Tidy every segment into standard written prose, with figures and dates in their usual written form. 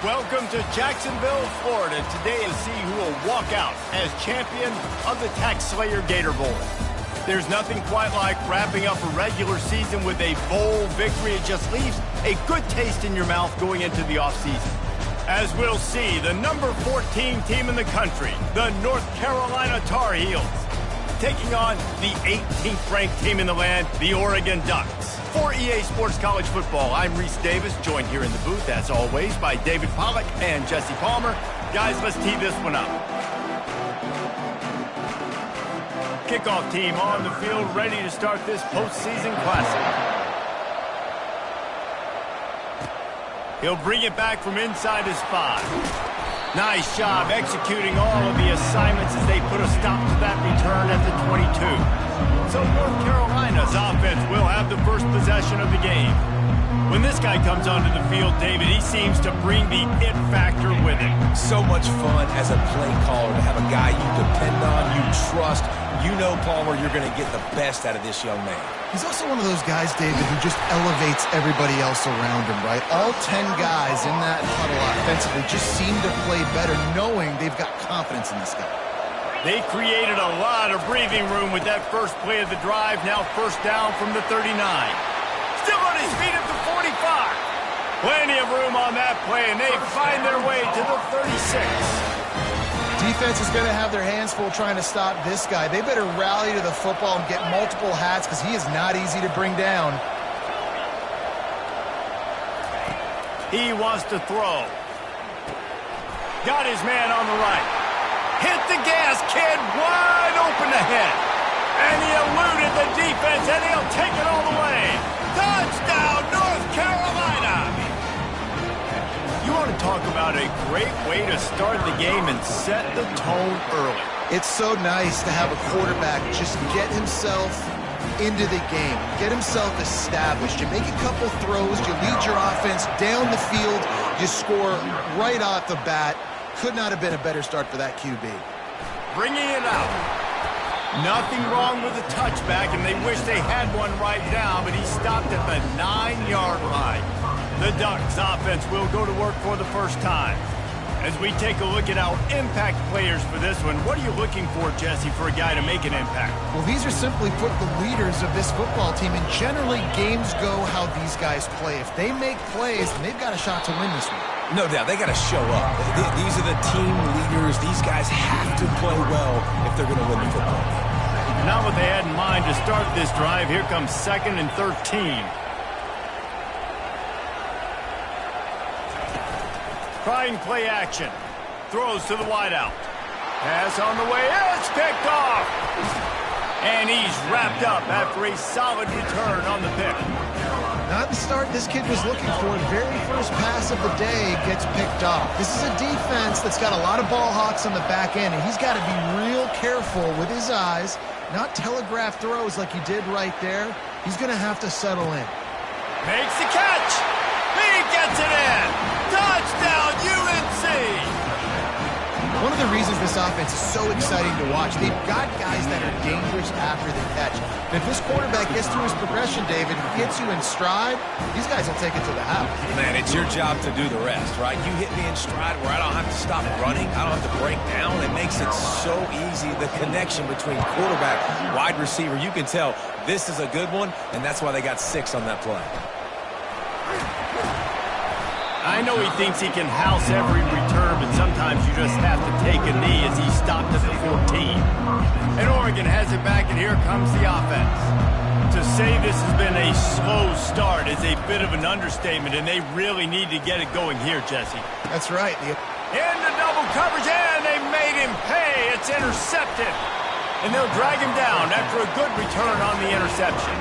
Welcome to Jacksonville, Florida. Today is see who will walk out as champion of the Tax Slayer Gator Bowl. There's nothing quite like wrapping up a regular season with a bowl victory. It just leaves a good taste in your mouth going into the offseason. As we'll see, the number 14 team in the country, the North Carolina Tar Heels, taking on the 18th ranked team in the land, the Oregon Ducks. For EA Sports College Football, I'm Reese Davis, joined here in the booth, as always, by David Pollack and Jesse Palmer. Guys, let's tee this one up. Kickoff team on the field, ready to start this postseason classic. He'll bring it back from inside his 5. Nice job executing all of the assignments as they put a stop to that return at the 22. So North Carolina's offense will have the first possession of the game. When this guy comes onto the field, David, he seems to bring the it factor with him. So much fun as a play caller to have a guy you depend on, you trust. You know, Palmer, you're going to get the best out of this young man. He's also one of those guys, David, who just elevates everybody else around him, right? All 10 guys in that huddle offensively just seem to play better knowing they've got confidence in this guy. They created a lot of breathing room with that first play of the drive. Now first down from the 39. Still on his feet at the 45. Plenty of room on that play, and they find their way to the 36. Defense is going to have their hands full trying to stop this guy. They better rally to the football and get multiple hats because he is not easy to bring down. He wants to throw. Got his man on the right. Hit the gas, kid. Wide open ahead. And he eluded the defense, and he'll take it all the way. Touchdown, North Carolina! You want to talk about a great way to start the game and set the tone early. It's so nice to have a quarterback just get himself into the game, get himself established. You make a couple throws, you lead your offense down the field, you score right off the bat. Could not have been a better start for that QB. Bringing it out. Nothing wrong with the touchback, and they wish they had one right now, but he stopped at the 9-yard line. The Ducks offense will go to work for the first time. As we take a look at our impact players for this one, what are you looking for, Jesse, for a guy to make an impact? Well, these are simply put the leaders of this football team, and generally games go how these guys play. If they make plays, then they've got a shot to win this one. No doubt, they got to show up. These are the team leaders. These guys have to play well if they're going to win the football game. Not what they had in mind to start this drive. Here comes 2nd and 13. Trying play action. Throws to the wideout. Pass on the way. It's picked off. And he's wrapped up after a solid return on the pick. Not the start this kid was looking for. Very first pass of the day gets picked off. This is a defense that's got a lot of ball hawks on the back end, and he's got to be real careful with his eyes, not telegraph throws like he did right there. He's going to have to settle in. Makes the catch. He gets it in. Touchdown, UNC. One of the reasons this offense is so exciting to watch, they've got guys that are dangerous after the catch. And if this quarterback gets through his progression, David, and gets you in stride, these guys will take it to the house. Man, it's your job to do the rest, right? You hit me in stride where I don't have to stop running. I don't have to break down. It makes it so easy. The connection between quarterback, wide receiver, you can tell this is a good one, and that's why they got 6 on that play. I know he thinks he can house every return, but sometimes you just have to take a knee as he stopped at the 14. And Oregon has it back, and here comes the offense. To say this has been a slow start is a bit of an understatement, and they really need to get it going here, Jesse. That's right. Into double coverage, and they made him pay. It's intercepted. And they'll drag him down after a good return on the interception.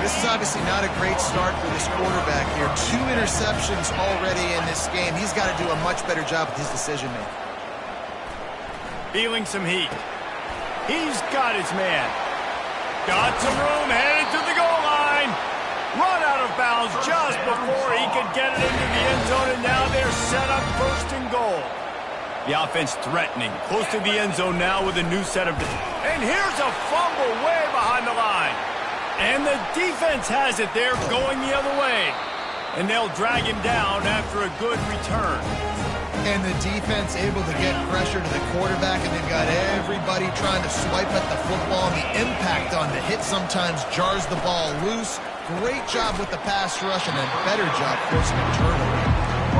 This is obviously not a great start for this quarterback here. 2 interceptions already in this game. He's got to do a much better job with his decision-making. Feeling some heat. He's got his man. Got some room, headed to the goal line. Run out of bounds just before he could get it into the end zone, and now they're set up 1st and goal. The offense threatening, close to the end zone now with a new set of... And here's a fumble way behind the line. And the defense has it there going the other way. And they'll drag him down after a good return. And the defense able to get pressure to the quarterback, and they've got everybody trying to swipe at the football. And the impact on the hit sometimes jars the ball loose. Great job with the pass rush, and a better job forcing a turnover.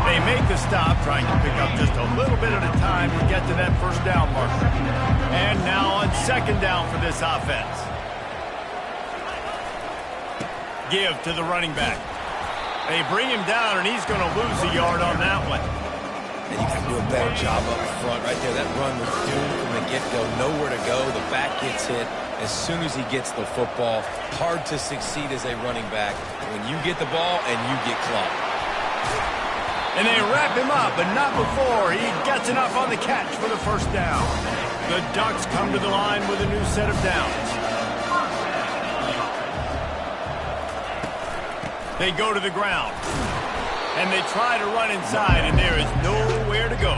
They make the stop, trying to pick up just a little bit at a time to get to that first down marker. And now on second down for this offense. Give to the running back. They bring him down, and he's going to lose a yard on that one. And you got to do a better job up front right there. That run was doomed from the get-go. Nowhere to go. The back gets hit as soon as he gets the football. Hard to succeed as a running back when you get the ball and you get clocked. And they wrap him up, but not before he gets enough on the catch for the first down. The Ducks come to the line with a new set of downs. They go to the ground. And they try to run inside, and there is nowhere to go.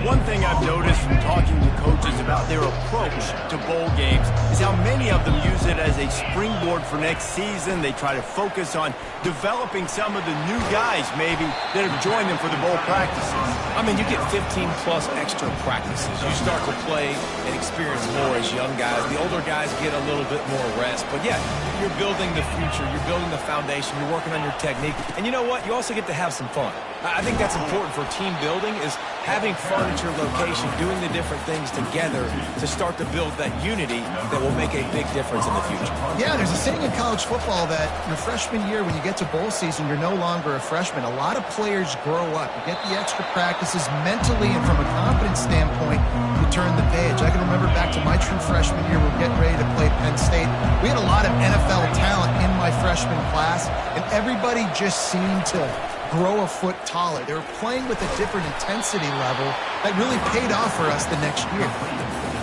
One thing I've noticed from talking to coaches about their approach to bowl games is how many of them use it as a springboard for next season. They try to focus on developing some of the new guys, maybe, that have joined them for the bowl practices. I mean, you get 15-plus extra practices. You start to play and experience more as young guys. The older guys get a little bit more rest. But, yeah, you're building the future. You're building the foundation. You're working on your technique. And you know what? You also get to have some fun. I think that's important for team building, is having fun at your location, doing the different things together to start to build that unity that will make a big difference in the future. Yeah, there's a saying in college football that your freshman year, when you get to bowl season, you're no longer a freshman. A lot of players grow up. You get the extra practices mentally, and from a confidence standpoint, you turn the page. I can remember back to my true freshman year, we're getting ready to play Penn State. We had a lot of NFL talent in my freshman class, and everybody just seemed to grow a foot taller. They were playing with a different intensity level that really paid off for us the next year.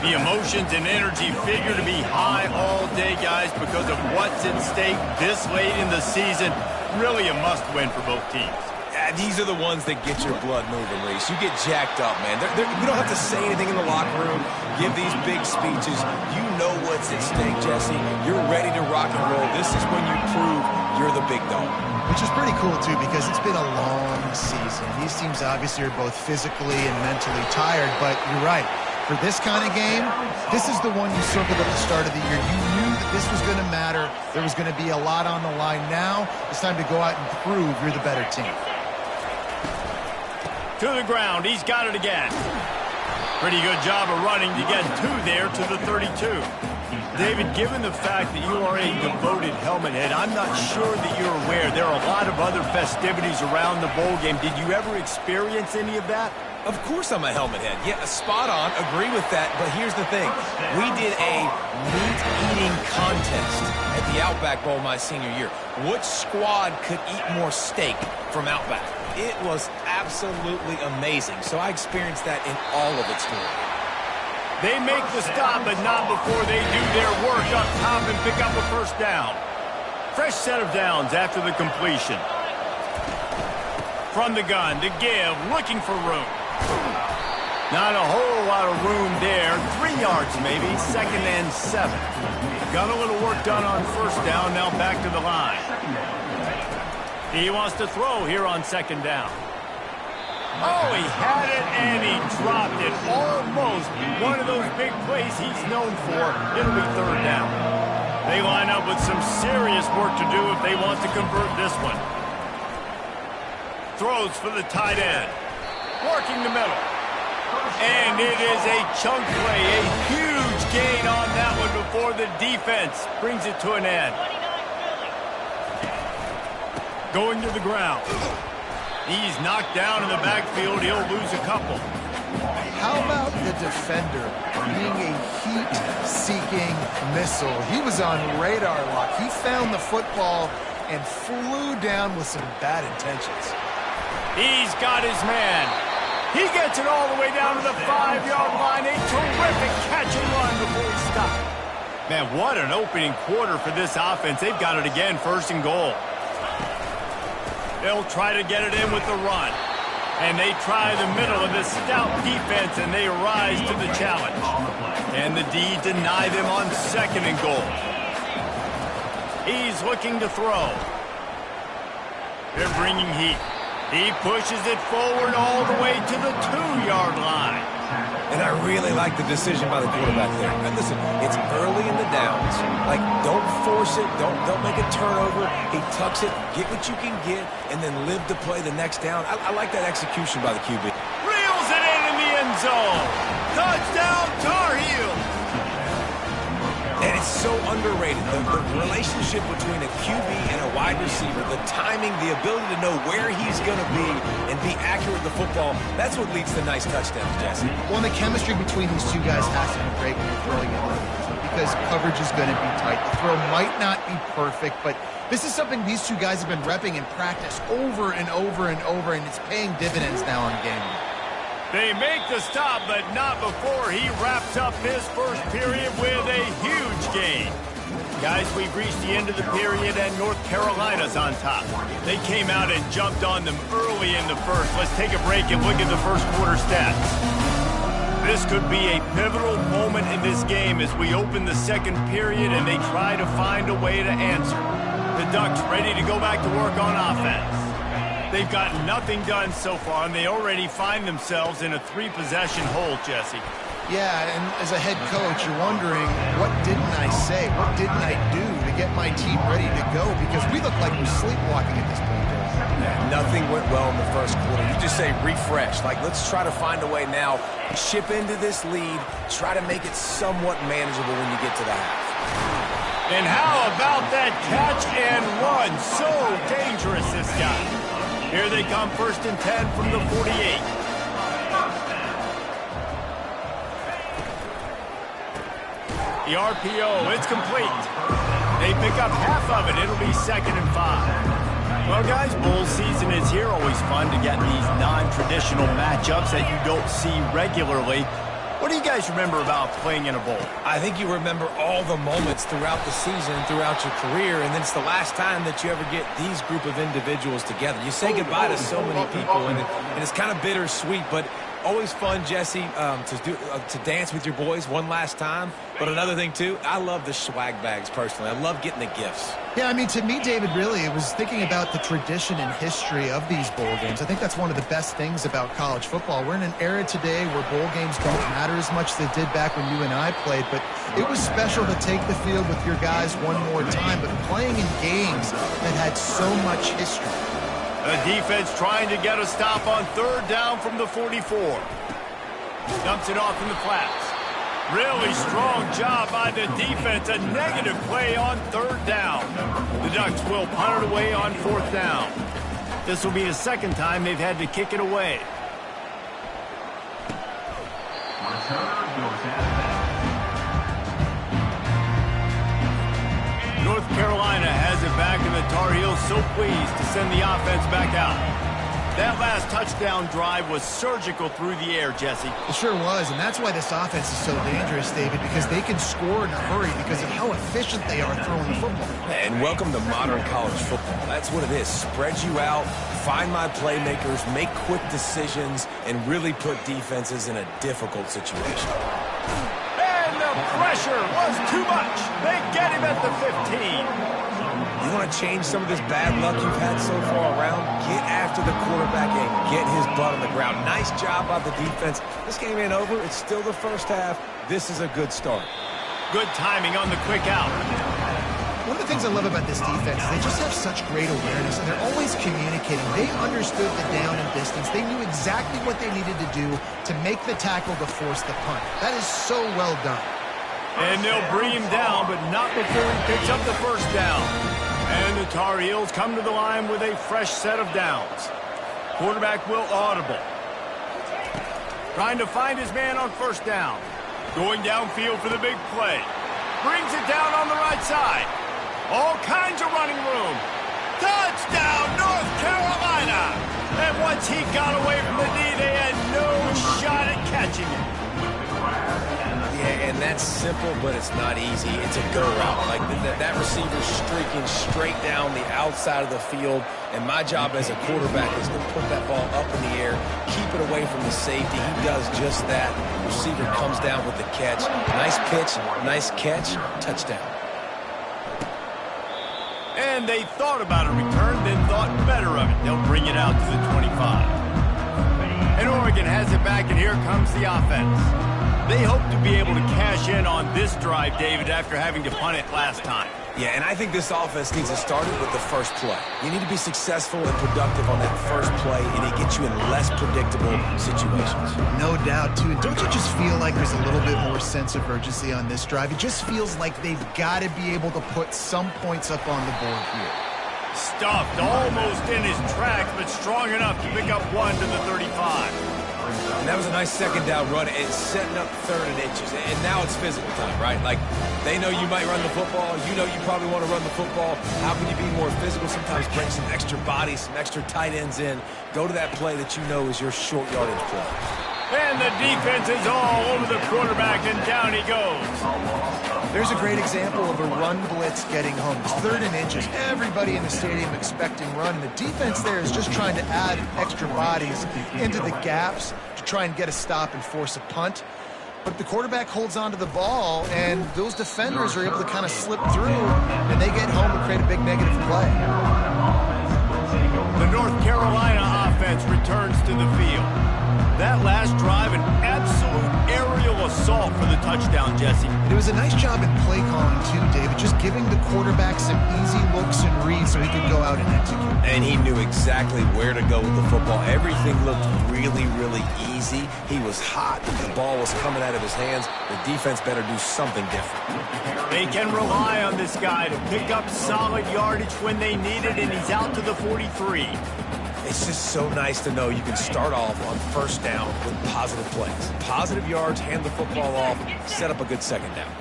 The emotions and energy figure to be high all day, guys, because of what's at stake this late in the season. Really a must-win for both teams. Yeah, these are the ones that get your blood moving, Reese. You get jacked up, man. We don't have to say anything in the locker room, give these big speeches. You know what's at stake, Jesse. You're ready to rock and roll. This is when you prove you're the big dog. Which is pretty cool, too, because it's been a long season. These teams obviously are both physically and mentally tired, but you're right. For this kind of game, this is the one you circled at the start of the year. You knew that this was going to matter. There was going to be a lot on the line. Now it's time to go out and prove you're the better team. To the ground. He's got it again. Pretty good job of running to get two there to the 32. David, given the fact that you are a devoted helmet head, I'm not sure that you're aware there are a lot of other festivities around the bowl game. Did you ever experience any of that? Of course I'm a helmet head. Yeah, spot on. Agree with that. But here's the thing. We did a meat-eating contest at the Outback Bowl my senior year. Which squad could eat more steak from Outback? It was absolutely amazing. So I experienced that in all of its glory. They make the stop, but not before they do their work up top and pick up a first down. Fresh set of downs after the completion. From the gun to give, looking for room. Not a whole lot of room there. 3 yards maybe, 2nd and 7. Got a little work done on first down, now back to the line. He wants to throw here on 2nd down. Oh, he had it and he dropped it. Almost one of those big plays he's known for. It'll be 3rd down. They line up with some serious work to do if they want to convert this one. Throws for the tight end. Working the middle. And it is a chunk play. A huge gain on that one before the defense brings it to an end. Going to the ground. He's knocked down in the backfield. He'll lose a couple. How about the defender being a heat-seeking missile? He was on radar lock. He found the football and flew down with some bad intentions. He's got his man. He gets it all the way down to the 5-yard line. A terrific catch and run before he stopped. Man, what an opening quarter for this offense. They've got it again, 1st and goal. They'll try to get it in with the run. And they try the middle of this stout defense, and they rise to the challenge. And the D deny them on 2nd and goal. He's looking to throw. They're bringing heat. He pushes it forward all the way to the 2-yard line. And I really like the decision by the quarterback there. And listen, it's early in the downs. Like, don't force it. Don't make a turnover. He tucks it, get what you can get, and then live to play the next down. I like that execution by the QB. Reels it in the end zone. Touchdown, Tar Heels. And it's so underrated. The relationship between a QB and a wide receiver, the timing, the ability to know where he's going to be and be accurate with the football, that's what leads to nice touchdowns, Jesse. Well, and the chemistry between these two guys has to be great when you're throwing it because coverage is going to be tight. The throw might not be perfect, but this is something these two guys have been repping in practice over and over and over, and it's paying dividends now on game day. They make the stop, but not before he wraps up his first period with a huge gain. Guys, we've reached the end of the period, and North Carolina's on top. They came out and jumped on them early in the first. Let's take a break and look at the first quarter stats. This could be a pivotal moment in this game as we open the second period and they try to find a way to answer. The Ducks ready to go back to work on offense. They've gotten nothing done so far, and they already find themselves in a 3-possession hole, Jesse. Yeah, and as a head coach, you're wondering, what didn't I say? What didn't I do to get my team ready to go? Because we look like we're sleepwalking at this point. Yeah, nothing went well in the first quarter. You just say refresh. Like, let's try to find a way now. Ship into this lead. Try to make it somewhat manageable when you get to the half. And how about that catch and run? So dangerous, this guy. Here they come, 1st and 10 from the 48. The RPO, it's complete. They pick up half of it. It'll be 2nd and 5. Well, guys, bowl season is here. Always fun to get these non-traditional matchups that you don't see regularly. What do you guys remember about playing in a bowl? I think you remember all the moments throughout the season, throughout your career, and then it's the last time that you ever get these group of individuals together. You say goodbye to so many people, and it's kind of bittersweet, but always fun, Jesse, to dance with your boys one last time. But another thing, too, I love the swag bags, personally. I love getting the gifts. Yeah, I mean, to me, David, really, it was thinking about the tradition and history of these bowl games. I think that's one of the best things about college football. We're in an era today where bowl games don't matter as much as they did back when you and I played, but it was special to take the field with your guys one more time, but playing in games that had so much history. The defense trying to get a stop on 3rd down from the 44. Dumps it off in the flats. Really strong job by the defense. A negative play on 3rd down. The Ducks will punt it away on 4th down. This will be the 2nd time they've had to kick it away. North Carolina has it back, and the Tar Heels so pleased to send the offense back out. That last touchdown drive was surgical through the air, Jesse. It sure was, and that's why this offense is so dangerous, David, because they can score in a hurry because of how efficient they are throwing the football. And welcome to modern college football. That's what it is. Spread you out, find my playmakers, make quick decisions, and really put defenses in a difficult situation. And the pressure was too much. They get him at the 15. You want to change some of this bad luck you've had so far around? Get after the quarterback and get his butt on the ground. Nice job by the defense. This game ain't over. It's still the first half. This is a good start. Good timing on the quick out. One of the things I love about this defense is they just have such great awareness, and they're always communicating. They understood the down and distance. They knew exactly what they needed to do to make the tackle to force the punt. That is so well done. And they'll bring him down, but not before he picks up the 1st down. And the Tar Heels come to the line with a fresh set of downs. Quarterback will audible. Trying to find his man on 1st down. Going downfield for the big play. Brings it down on the right side. All kinds of running room. Touchdown, North Carolina! And once he got away from the knee, they had no shot at catching him. Yeah, and that's simple, but it's not easy. It's a go route. Like that receiver's streaking straight down the outside of the field, and my job as a quarterback is to put that ball up in the air, keep it away from the safety. He does just that. Receiver comes down with the catch. Nice pitch, nice catch, touchdown. And And they thought about a return, then thought better of it. They'll bring it out to the 25. And Oregon has it back, and here comes the offense. They hope to be able to cash in on this drive, David, after having to punt it last time. Yeah, and I think this offense needs to start it with the first play. You need to be successful and productive on that first play, and it gets you in less predictable situations. No doubt, too. And don't you just feel like there's a little bit more sense of urgency on this drive? It just feels like they've got to be able to put some points up on the board here. Stuffed almost in his tracks, but strong enough to pick up 1 to the 35. And that was a nice second down run and setting up 3rd and inches. And now it's physical time, right? Like, they know you might run the football. You know you probably want to run the football. How can you be more physical? Sometimes bring some extra bodies, some extra tight ends in. Go to that play that you know is your short yardage play. And the defense is all over the quarterback, and down he goes. There's a great example of a run blitz getting home. It's 3rd and inches. Everybody in the stadium expecting run. And the defense there is just trying to add extra bodies into the gaps to try and get a stop and force a punt. But the quarterback holds onto the ball, and those defenders are able to kind of slip through, and they get home and create a big negative play. The North Carolina offense returns to the field. That last drive, an absolute aerial assault for the touchdown, Jesse. It was a nice job in play calling, too, David, just giving the quarterback some easy looks and reads so he could go out and execute. And he knew exactly where to go with the football. Everything looked really, really easy. He was hot. The ball was coming out of his hands. The defense better do something different. They can rely on this guy to pick up solid yardage when they need it, and he's out to the 43. It's just so nice to know you can start off on first down with positive plays. Positive yards, hand the football off, set up a good second down.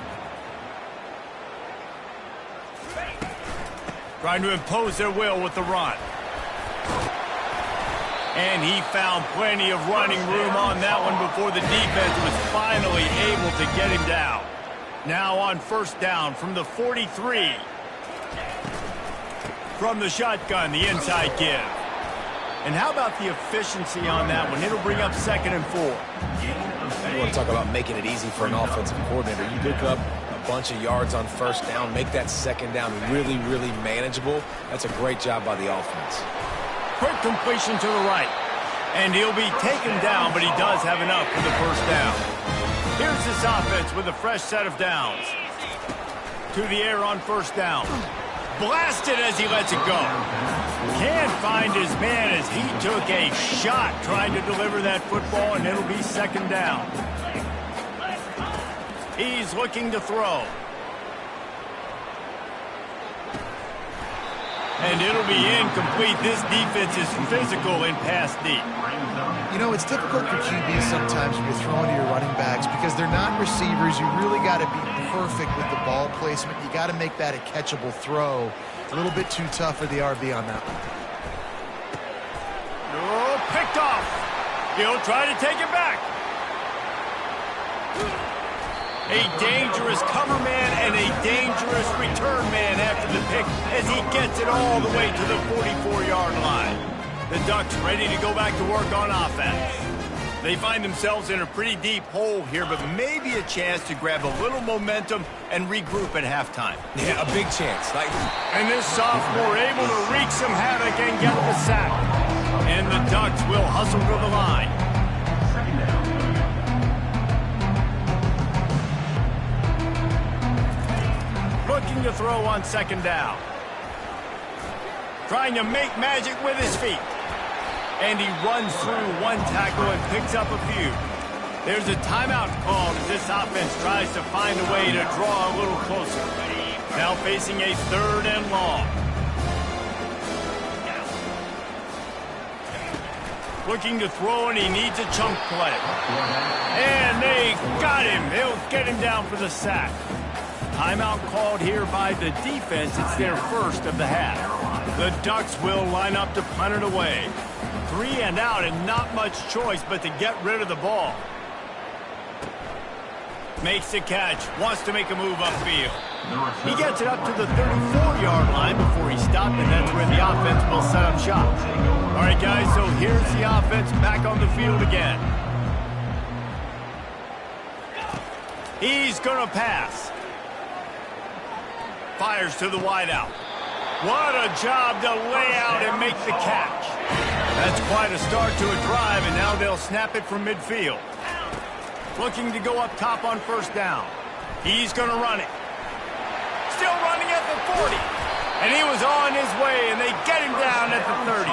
Trying to impose their will with the run. And he found plenty of running room on that one before the defense was finally able to get him down. Now on first down from the 43. From the shotgun, the inside give. And how about the efficiency on that one? It'll bring up 2nd and 4. You want to talk about making it easy for an offensive coordinator. You pick up a bunch of yards on first down, make that second down really, really manageable. That's a great job by the offense. Quick completion to the right. And he'll be taken down, but he does have enough for the first down. Here's this offense with a fresh set of downs. To the air on first down. Blasted as he lets it go. Can't find his man as he took a shot trying to deliver that football, and it'll be 2nd down. He's looking to throw. And it'll be incomplete. This defense is physical in pass deep. You know, it's difficult for QBs sometimes when you're throwing to your running backs because they're not receivers. You really got to be perfect with the ball placement. You got to make that a catchable throw. A little bit too tough for the RB on that one. Oh, picked off. He'll try to take it back. A dangerous cover man and a dangerous return man after the pick as he gets it all the way to the 44-yard line. The Ducks ready to go back to work on offense. They find themselves in a pretty deep hole here, but maybe a chance to grab a little momentum and regroup at halftime. Yeah, a big chance. And this sophomore able to wreak some havoc and get the sack. And the Ducks will hustle to the line. Looking to throw on 2nd down. Trying to make magic with his feet. And he runs through one tackle and picks up a few. There's a timeout called as this offense tries to find a way to draw a little closer. Now facing a 3rd and long. Looking to throw, and he needs a chunk play. And they got him. They'll get him down for the sack. Timeout called here by the defense. It's their first of the half. The Ducks will line up to punt it away. 3 and out, and not much choice but to get rid of the ball. Makes the catch, wants to make a move upfield. He gets it up to the 34-yard line before he stopped, and that's where the offense will set up shop. All right, guys, so here's the offense back on the field again. He's going to pass. Fires to the wideout. What a job to lay out and make the catch. That's quite a start to a drive, and now they'll snap it from midfield. Looking to go up top on first down. He's going to run it. Still running at the 40. And he was on his way, and they get him down at the 30.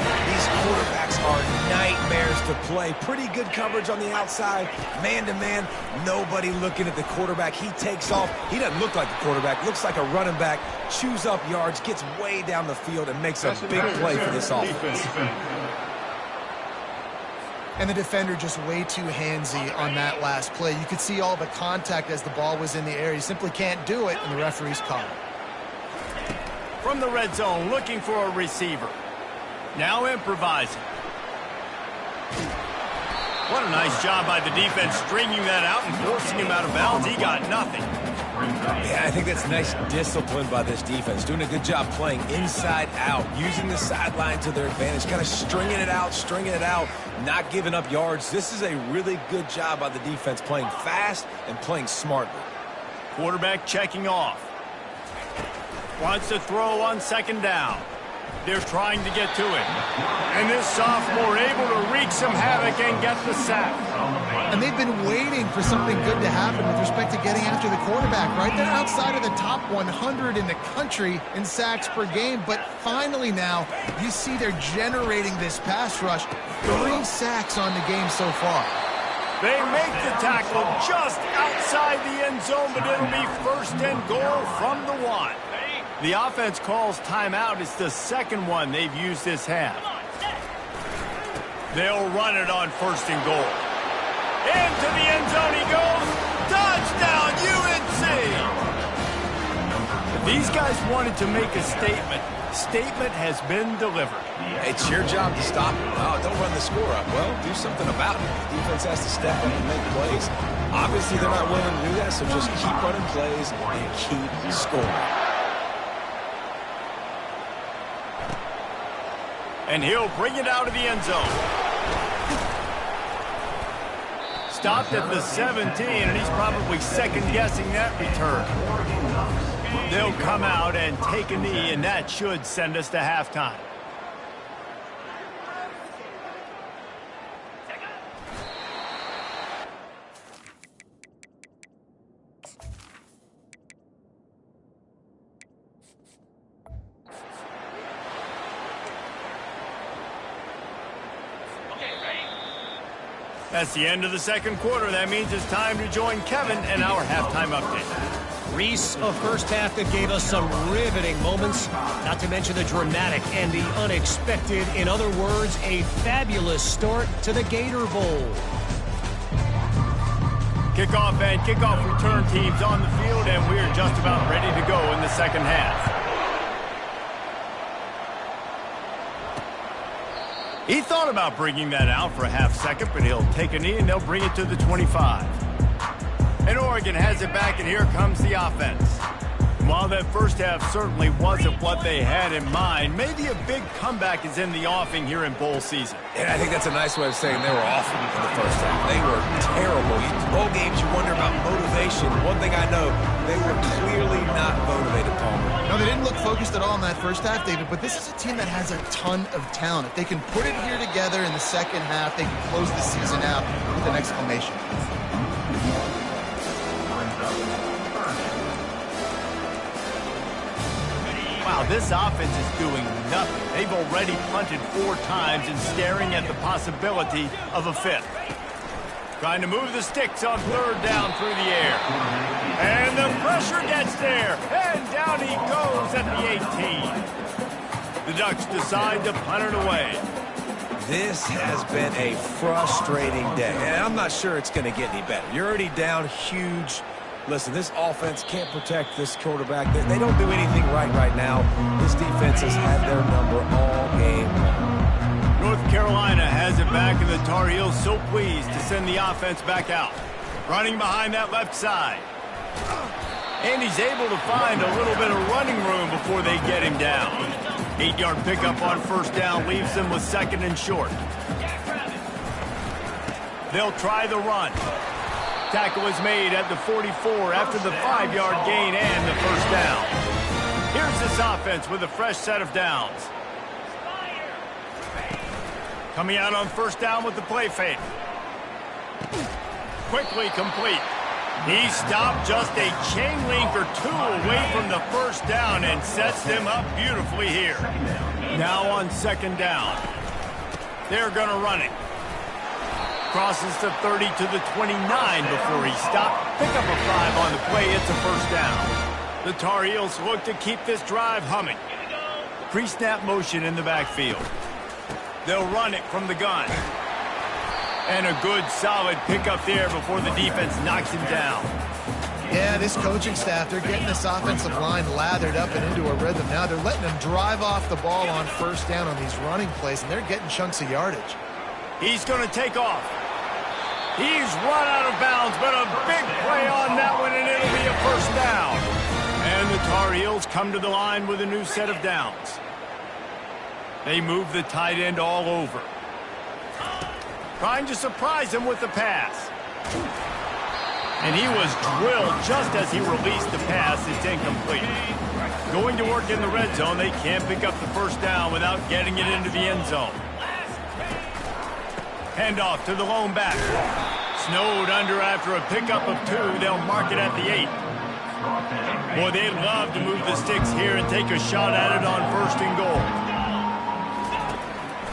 These quarterbacks are nightmares to play. Pretty good coverage on the outside. Man-to-man, nobody looking at the quarterback. He takes off. He doesn't look like the quarterback. Looks like a running back. Chews up yards, gets way down the field, and makes a big play for this offense. And the defender just way too handsy on that last play. You could see all the contact as the ball was in the air. He simply can't do it, and the referee's caught it. From the red zone, looking for a receiver. Now improvising. What a nice job by the defense stringing that out and forcing him out of bounds. He got nothing. Yeah, I think that's nice discipline by this defense. Doing a good job playing inside out, using the sideline to their advantage, kind of stringing it out, not giving up yards. This is a really good job by the defense, playing fast and playing smartly. Quarterback checking off. Wants to throw on second down. They're trying to get to it. And this sophomore able to wreak some havoc and get the sack. And they've been waiting for something good to happen with respect to getting after the quarterback, right? They're outside of the top 100 in the country in sacks per game, but finally now you see they're generating this pass rush. 3 sacks on the game so far. They make the tackle just outside the end zone, but it'll be first and goal from the 1. The offense calls timeout. It's the second one they've used this half. They'll run it on first and goal. Into the end zone he goes. Touchdown, UNC! If these guys wanted to make a statement has been delivered. It's your job to stop it. Oh, don't run the score up. Well, do something about it. The defense has to step up and make plays. Obviously, they're not willing to do that, so just keep running plays and keep scoring. And he'll bring it out of the end zone. Stopped at the 17, and he's probably second-guessing that return. They'll come out and take a knee, and that should send us to halftime. That's the end of the second quarter. That means it's time to join Kevin and our halftime update. Reese, a first half that gave us some riveting moments, not to mention the dramatic and the unexpected. In other words, a fabulous start to the Gator Bowl. Kickoff and kickoff return teams on the field, and we're just about ready to go in the second half. He thought about bringing that out for a half second, but he'll take a knee and they'll bring it to the 25. And Oregon has it back, and here comes the offense. And while that first half certainly wasn't what they had in mind, maybe a big comeback is in the offing here in bowl season. And I think that's a nice way of saying they were awful in the first half. They were terrible. Bowl games, you wonder about motivation. One thing I know, they were clearly not motivated, Palmer. No, they didn't look focused at all in that first half, David, but this is a team that has a ton of talent. If they can put it here together in the second half, they can close the season out with an exclamation. Wow, this offense is doing nothing. They've already punted 4 times and staring at the possibility of a 5th. Trying to move the sticks on third down through the air. And the pressure gets there. And down he goes at the 18. The Ducks decide to punt it away. This has been a frustrating day. And I'm not sure it's going to get any better. You're already down huge. Listen, this offense can't protect this quarterback. They don't do anything right now. This defense has had their number all game long. North Carolina has it back, and the Tar Heels so pleased to send the offense back out. Running behind that left side. And he's able to find a little bit of running room before they get him down. 8-yard pickup on first down leaves them with second and short. They'll try the run. Tackle is made at the 44 after the 5-yard gain and the first down. Here's this offense with a fresh set of downs. Coming out on first down with the play fake. Quickly complete. He stopped just a chain link or two away from the first down and sets them up beautifully here. Now on second down. They're going to run it. Crosses the 30 to the 29 before he stopped. Pick up a 5 on the play. It's a first down. The Tar Heels look to keep this drive humming. Pre-snap motion in the backfield. They'll run it from the gun. And a good, solid pickup there before the defense knocks him down. Yeah, this coaching staff, they're getting this offensive line lathered up and into a rhythm. Now they're letting them drive off the ball on first down on these running plays, and they're getting chunks of yardage. He's going to take off. He's run out of bounds, but a big play on that one, and it'll be a first down. And the Tar Heels come to the line with a new set of downs. They move the tight end all over. Trying to surprise him with the pass. And he was drilled just as he released the pass. It's incomplete. Going to work in the red zone. They can't pick up the first down without getting it into the end zone. Handoff to the lone back. Snowed under after a pickup of 2. They'll mark it at the 8. Boy, they'd love to move the sticks here and take a shot at it on first and goal.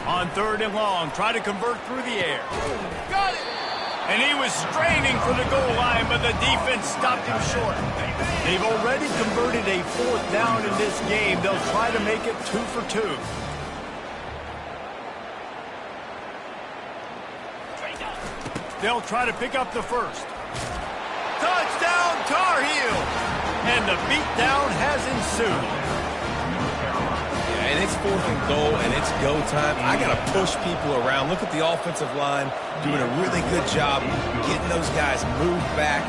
On third and long, try to convert through the air. Got it! And he was straining for the goal line, but the defense stopped him short. They've already converted a fourth down in this game. They'll try to make it 2 for 2. They'll try to pick up the first. Touchdown, Tar Heels! And the beatdown has ensued. And it's 4th and goal, and it's go time. I got to push people around. Look at the offensive line doing a really good job getting those guys moved back,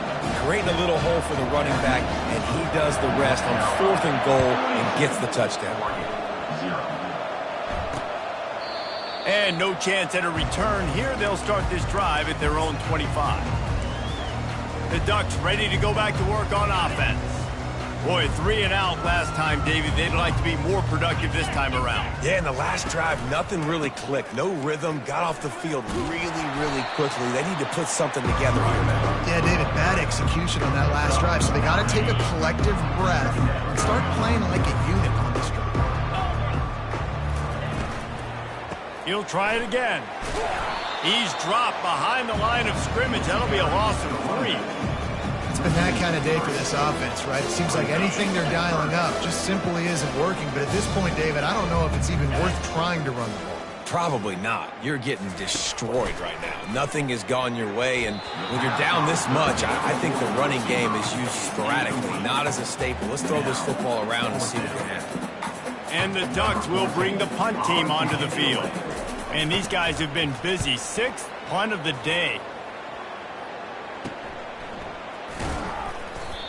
creating a little hole for the running back, and he does the rest on 4th and goal and gets the touchdown. And no chance at a return here. They'll start this drive at their own 25. The Ducks ready to go back to work on offense. Boy, 3 and out last time, David. They'd like to be more productive this time around. Yeah, in the last drive, nothing really clicked. No rhythm, got off the field really quickly. They need to put something together here now. Yeah, David, bad execution on that last drive, so they got to take a collective breath and start playing like a unit on this drive. He'll try it again. He's dropped behind the line of scrimmage. That'll be a loss of 3. It's been that kind of day for this offense, right? It seems like anything they're dialing up just simply isn't working. But at this point, David, I don't know if it's even worth trying to run the ball. Probably not. You're getting destroyed right now. Nothing has gone your way, and when you're down this much, I think the running game is used sporadically, not as a staple. Let's throw this football around and see what can happen. And the Ducks will bring the punt team onto the field. And these guys have been busy. 6th punt of the day.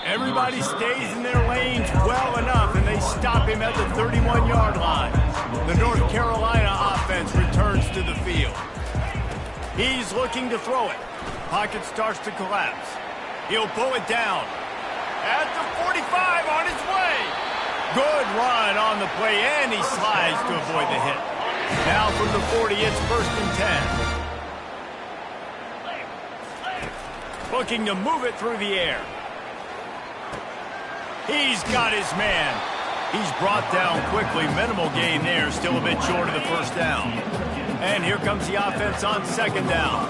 Everybody stays in their lanes well enough, and they stop him at the 31-yard line. The North Carolina offense returns to the field. He's looking to throw it. Pocket starts to collapse. He'll pull it down. At the 45 on his way. Good run on the play, and he slides to avoid the hit. Now from the 40, it's 1st and 10. Looking to move it through the air. He's got his man. He's brought down quickly. Minimal gain there. Still a bit short of the first down. And here comes the offense on second down.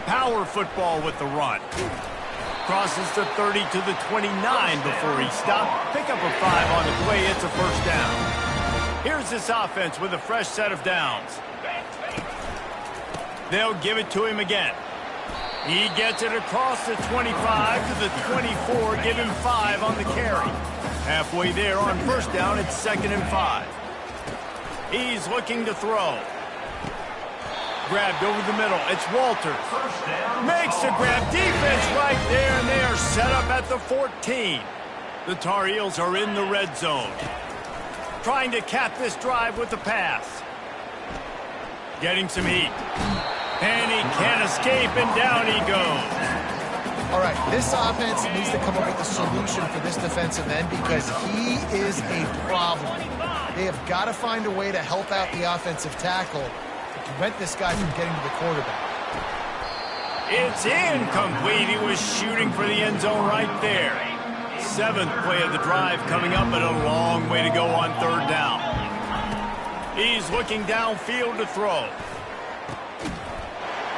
Power football with the run. Crosses the 30 to the 29 before he stopped. Pick up a 5 on the play. It's a first down. Here's this offense with a fresh set of downs. They'll give it to him again. He gets it across the 25 to the 24. Give him 5 on the carry. Halfway there on first down, it's 2nd and 5. He's looking to throw. Grabbed over the middle. It's Walters. Makes the grab. Defense right there, and they are set up at the 14. The Tar Heels are in the red zone. Trying to cap this drive with the pass. Getting some heat. And he can't escape, and down he goes. All right, this offense needs to come up with a solution for this defensive end because he is a problem. They have got to find a way to help out the offensive tackle to prevent this guy from getting to the quarterback. It's incomplete. He was shooting for the end zone right there. 7th play of the drive coming up, but a long way to go on 3rd down. He's looking downfield to throw.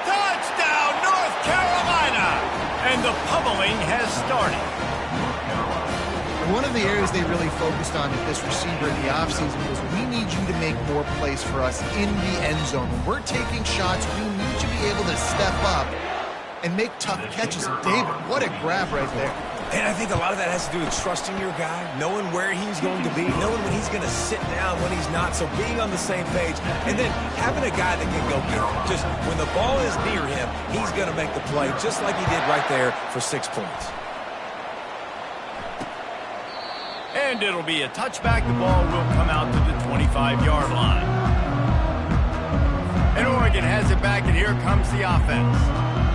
Touchdown, North Carolina! And the pummeling has started. One of the areas they really focused on with this receiver in the offseason was we need you to make more plays for us in the end zone. When we're taking shots, we need you to be able to step up and make tough catches. And David, what a grab right there. And I think a lot of that has to do with trusting your guy, knowing where he's going to be, knowing when he's going to sit down, when he's not, so being on the same page, and then having a guy that can go get it. Just when the ball is near him, he's going to make the play, just like he did right there for 6 points. And it'll be a touchback. The ball will come out to the 25-yard line. And Oregon has it back, and here comes the offense.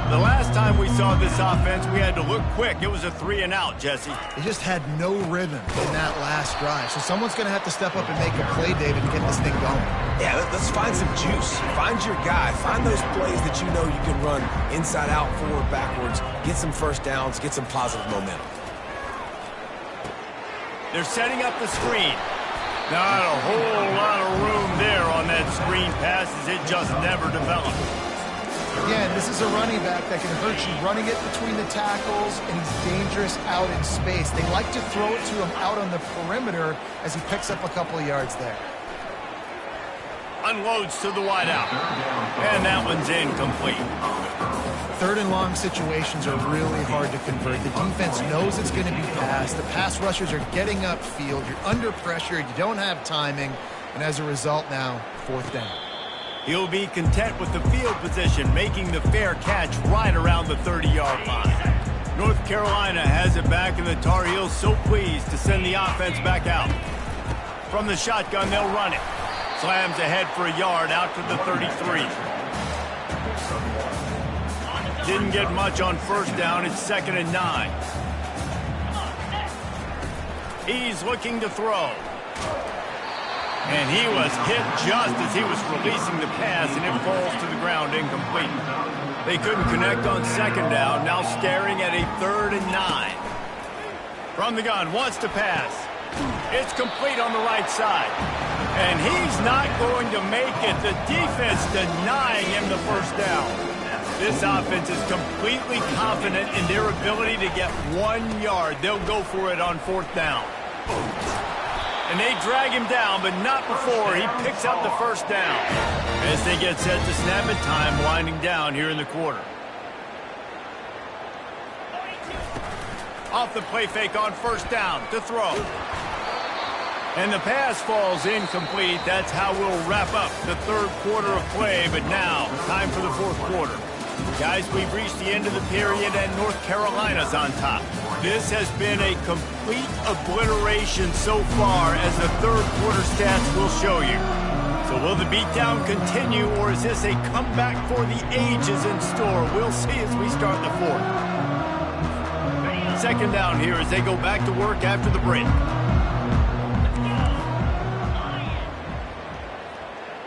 The last time we saw this offense, we had to look quick. It was a 3-and-out, Jesse. They just had no rhythm in that last drive. So someone's going to have to step up and make a play, David, to get this thing going. Yeah, let's find some juice. Find your guy. Find those plays that you know you can run inside out, forward, backwards. Get some first downs. Get some positive momentum. They're setting up the screen. Not a whole lot of room there on that screen pass as it just never developed. Again, this is a running back that can hurt you running it between the tackles, and he's dangerous out in space. They like to throw it to him out on the perimeter as he picks up a couple of yards there. Unloads to the wideout. And that one's incomplete. 3rd and long situations are really hard to convert. The defense knows it's going to be passed. The pass rushers are getting upfield. You're under pressure. You don't have timing. And as a result now, 4th down. He'll be content with the field position, making the fair catch right around the 30-yard line. North Carolina has it back, and the Tar Heels so pleased to send the offense back out. From the shotgun, they'll run it. Slams ahead for a yard out to the 33. Didn't get much on 1st down. It's 2nd and 9. He's looking to throw. And he was hit just as he was releasing the pass, and it falls to the ground incomplete. They couldn't connect on 2nd down, now staring at a 3rd and 9. From the gun, wants to pass. It's complete on the right side. And he's not going to make it. The defense denying him the 1st down. This offense is completely confident in their ability to get 1 yard. They'll go for it on 4th down. And they drag him down, but not before he picks up the 1st down. As they get set to snap it, time winding down here in the quarter. Off the play fake on 1st down to throw. And the pass falls incomplete. That's how we'll wrap up the 3rd quarter of play, but now time for the 4th quarter. Guys, we've reached the end of the period, and North Carolina's on top. This has been a complete obliteration so far, as the 3rd quarter stats will show you. So will the beatdown continue, or is this a comeback for the ages in store? We'll see as we start the 4th. 2nd down here as they go back to work after the break.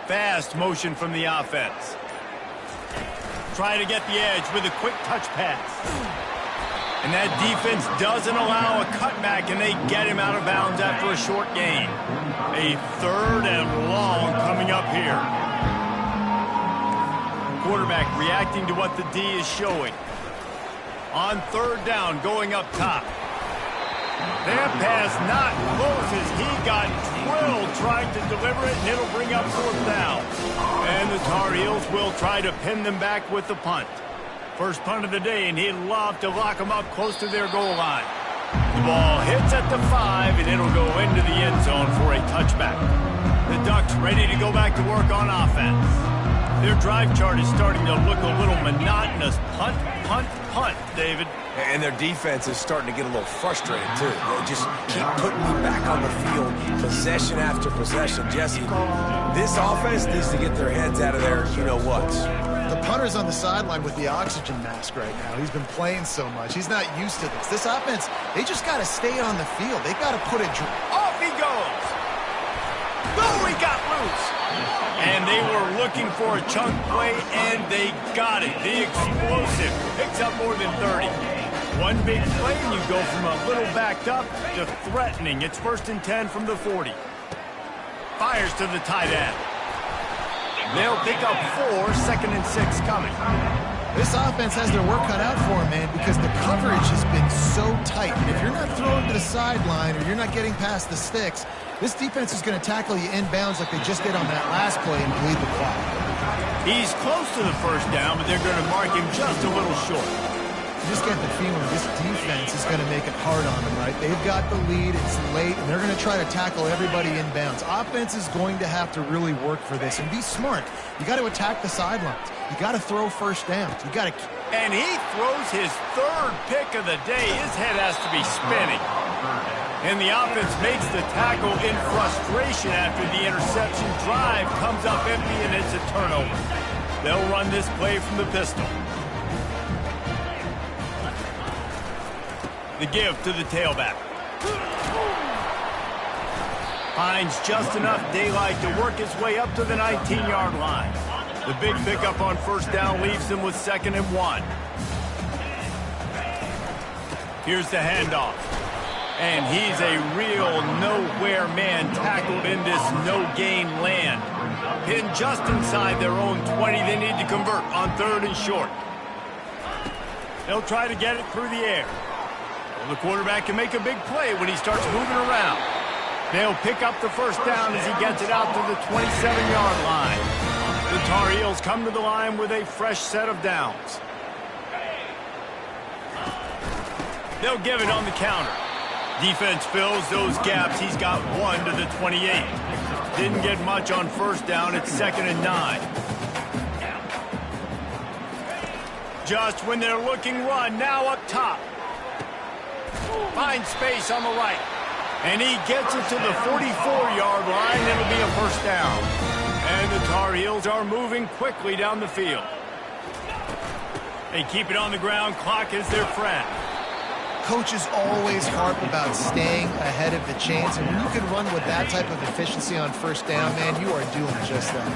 Fast motion from the offense. Trying to get the edge with a quick touch pass. And that defense doesn't allow a cutback, and they get him out of bounds after a short gain. A 3rd and long coming up here. Quarterback reacting to what the D is showing. On 3rd down, going up top. That pass not close as he got drilled trying to deliver it, and it'll bring up 4th down. And the Tar Heels will try to pin them back with the punt. First punt of the day, and he'd love to lock them up close to their goal line. The ball hits at the 5, and it'll go into the end zone for a touchback. The Ducks ready to go back to work on offense. Their drive chart is starting to look a little monotonous. Punt, punt, punt, David. And their defense is starting to get a little frustrated, too. They just keep putting me back on the field, possession after possession. Jesse, this offense needs to get their heads out of there, you-know-what. The Hunter's on the sideline with the oxygen mask right now. He's been playing so much. He's not used to this. This offense, they just got to stay on the field. They got to put it. Off he goes. Oh, he got loose. And they were looking for a chunk play, and they got it. The explosive picks up more than 30. One big play, and you go from a little backed up to threatening. It's 1st and 10 from the 40. Fires to the tight end. They'll pick up 4, 2nd and 6 coming. This offense has their work cut out for them, man, because the coverage has been so tight. And if you're not throwing to the sideline or you're not getting past the sticks, this defense is going to tackle you inbounds like they just did on that last play and bleed the clock. He's close to the 1st down, but they're going to mark him just a little short. You just get the feeling this defense is going to make it hard on them, right? They've got the lead, it's late, and they're going to try to tackle everybody inbounds. Offense is going to have to really work for this and be smart. You got to attack the sidelines. You got to throw 1st downs. You got to. And he throws his 3rd pick of the day. His head has to be spinning. And the offense makes the tackle in frustration after the interception. Drive comes up empty, and it's a turnover. They'll run this play from the pistol. The give to the tailback. Finds just enough daylight to work his way up to the 19-yard line. The big pickup on 1st down leaves them with 2nd and 1. Here's the handoff. And he's a real nowhere man tackled in this no-gain land. Pinned just inside their own 20. They need to convert on 3rd and short. They'll try to get it through the air. The quarterback can make a big play when he starts moving around. They'll pick up the 1st down as he gets it out to the 27-yard line. The Tar Heels come to the line with a fresh set of downs. They'll give it on the counter. Defense fills those gaps. He's got 1 to the 28. Didn't get much on 1st down. It's 2nd and 9. Just when they're looking run, now up top. Finds space on the right. And he gets it to the 44-yard line. It'll be a 1st down. And the Tar Heels are moving quickly down the field. They keep it on the ground. Clock is their friend. Coaches always harp about staying ahead of the chains. And when you can run with that type of efficiency on 1st down, man, you are doing just that.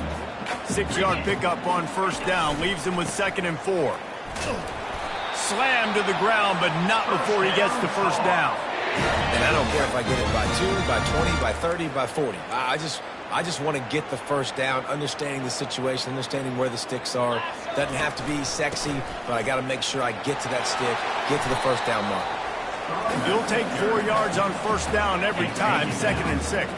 6-yard pickup on 1st down. Leaves him with 2nd and 4. Slammed to the ground, but not before he gets the 1st down. And I don't care if I get it by 2, by 20, by 30, by 40. I just want to get the 1st down, understanding the situation, understanding where the sticks are. Doesn't have to be sexy, but I got to make sure I get to that stick, get to the 1st down mark. You'll take 4 yards on 1st down every time, 2nd and 6.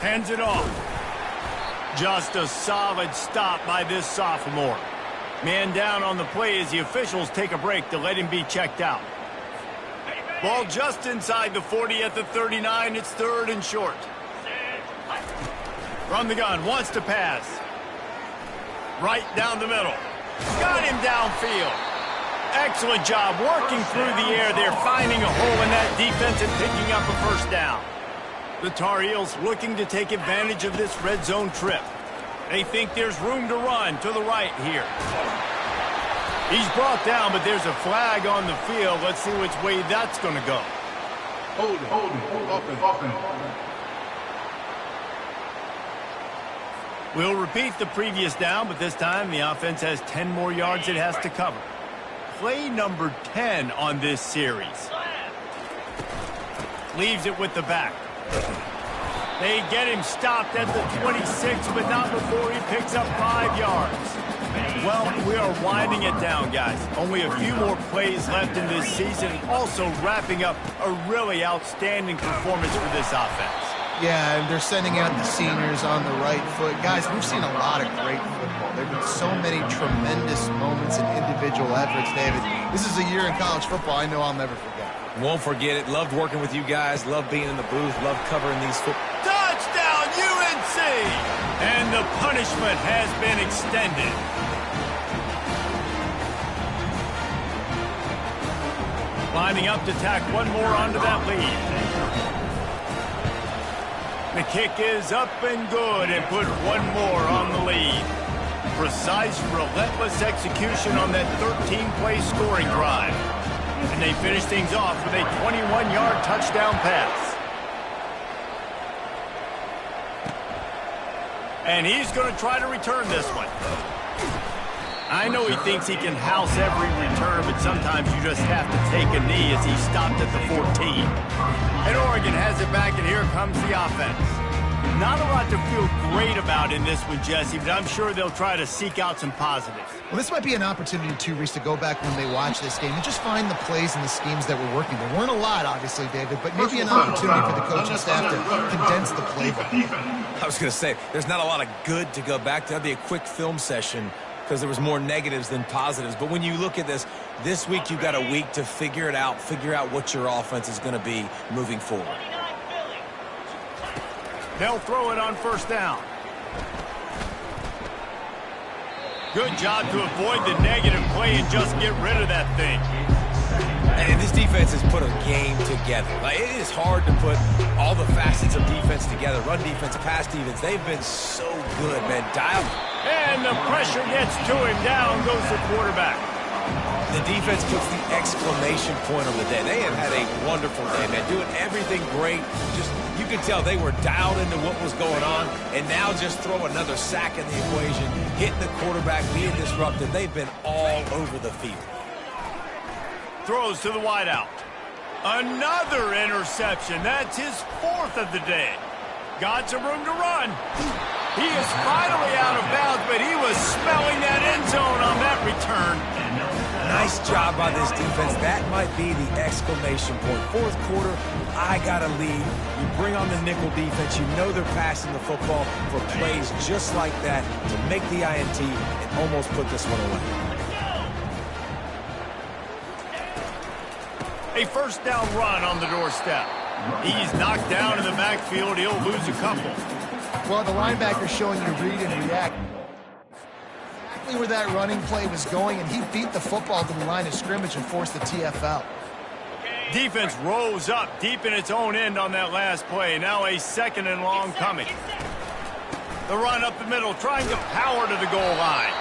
Hands it off. Just a solid stop by this sophomore. Man down on the play as the officials take a break to let him be checked out. Ball just inside the 40 at the 39. It's 3rd and short. From the gun, wants to pass. Right down the middle. Got him downfield. Excellent job working through the air. They're finding a hole in that defense and picking up a 1st down. The Tar Heels looking to take advantage of this red zone trip. They think there's room to run to the right here. He's brought down, but there's a flag on the field. Let's see which way that's going to go. Hold it. We'll repeat the previous down, but this time the offense has 10 more yards it has to cover. Play number 10 on this series. Leaves it with the back. They get him stopped at the 26, but not before he picks up 5 yards. Well, we are winding it down, guys. Only a few more plays left in this season, also wrapping up a really outstanding performance for this offense. Yeah, and they're sending out the seniors on the right foot. Guys, we've seen a lot of great football. There have been so many tremendous moments and individual efforts, David. This is a year in college football I know I'll never forget. Won't forget it. Loved working with you guys. Loved being in the booth. Loved covering these football. Touchdown, UNC! And the punishment has been extended. Lining up to tack one more onto that lead. The kick is up and good and put one more on the lead. Precise, relentless execution on that 13-play scoring drive. And they finish things off with a 21-yard touchdown pass. And he's going to try to return this one. I know he thinks he can house every return, but sometimes you just have to take a knee as he stopped at the 14. And Oregon has it back, and here comes the offense. Not a lot to feel great about in this one, Jesse, but I'm sure they'll try to seek out some positives. Well, this might be an opportunity, too, Reese, to go back when they watch this game and just find the plays and the schemes that were working. There weren't a lot, obviously, David, but maybe an opportunity for the coaching staff to condense the playbook. I was going to say, there's not a lot of good to go back to. That'd be a quick film session because there was more negatives than positives. But when you look at this week you've got a week to figure it out, figure out what your offense is going to be moving forward. They'll throw it on first down. Good job to avoid the negative play and just get rid of that thing. And this defense has put a game together. Like, it is hard to put all the facets of defense together. Run defense, pass defense. They've been so good, man. Dial. And the pressure gets to him. Down goes the quarterback. The defense puts the exclamation point on the day. They have had a wonderful day, man. Doing everything great. Just, you can tell they were dialed into what was going on. And now just throw another sack in the equation. Hitting the quarterback, being disruptive. They've been all over the field. Throws to the wideout. Another interception. That's his fourth of the day. Got some room to run. He is finally out of bounds, but he was smelling that end zone on that return. Nice job by this defense. That might be the exclamation point. Fourth quarter, I got a lead. You bring on the nickel defense. You know they're passing the football for plays just like that to make the INT and almost put this one away. A first down run on the doorstep. He's knocked down in the backfield. He'll lose a couple. Well, the linebacker's showing you to read and react. Exactly where that running play was going, and he beat the football to the line of scrimmage and forced the TFL. Defense rose up deep in its own end on that last play. Now a second and long coming. The run up the middle, trying to power to the goal line.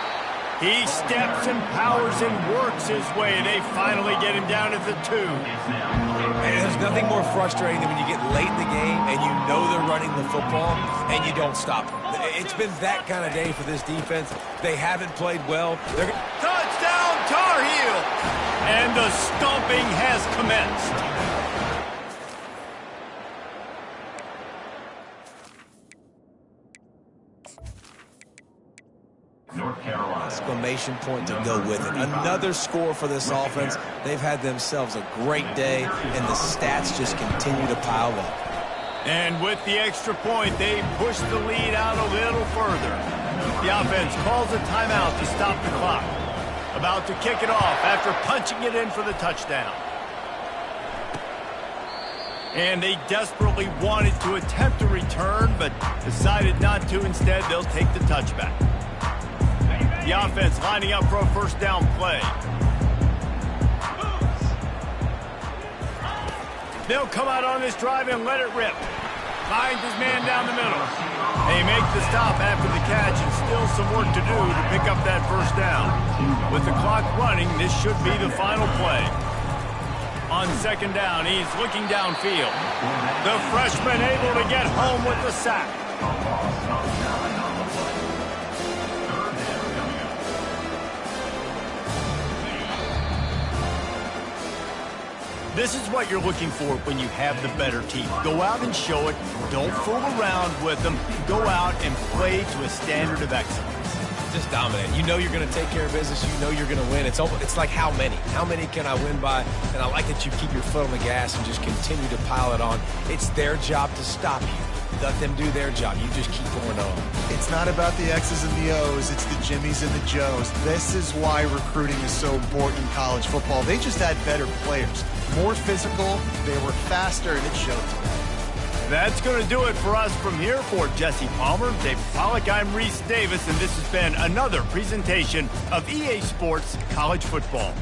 He steps and powers and works his way. They finally get him down at the 2. And there's nothing more frustrating than when you get late in the game and you know they're running the football and you don't stop them. It's been that kind of day for this defense. They haven't played well. Touchdown, Tar Heel! And the stomping has commenced. Exclamation point to go with it. Another score for this offense. They've had themselves a great day, and the stats just continue to pile up. And with the extra point, they push the lead out a little further. The offense calls a timeout to stop the clock. About to kick it off after punching it in for the touchdown. And they desperately wanted to attempt a return, but decided not to. Instead, they'll take the touchback. The offense lining up for a first down play. They'll come out on this drive and let it rip. Finds his man down the middle. They make the stop after the catch, and still some work to do to pick up that first down. With the clock running, this should be the final play. On second down, he's looking downfield. The freshman able to get home with the sack. This is what you're looking for when you have the better team. Go out and show it. Don't fool around with them. Go out and play to a standard of excellence. Just dominate. You know you're going to take care of business. You know you're going to win. It's like how many? How many can I win by? And I like that you keep your foot on the gas and just continue to pile it on. It's their job to stop you. Let them do their job. You just keep going on. It's not about the X's and the O's. It's the Jimmies and the Joes. This is why recruiting is so important in college football. They just had better players. More physical, they were faster, and it showed today. That's going to do it for us from here. For Jesse Palmer, Dave Pollack, I'm Reese Davis, and this has been another presentation of EA Sports College Football.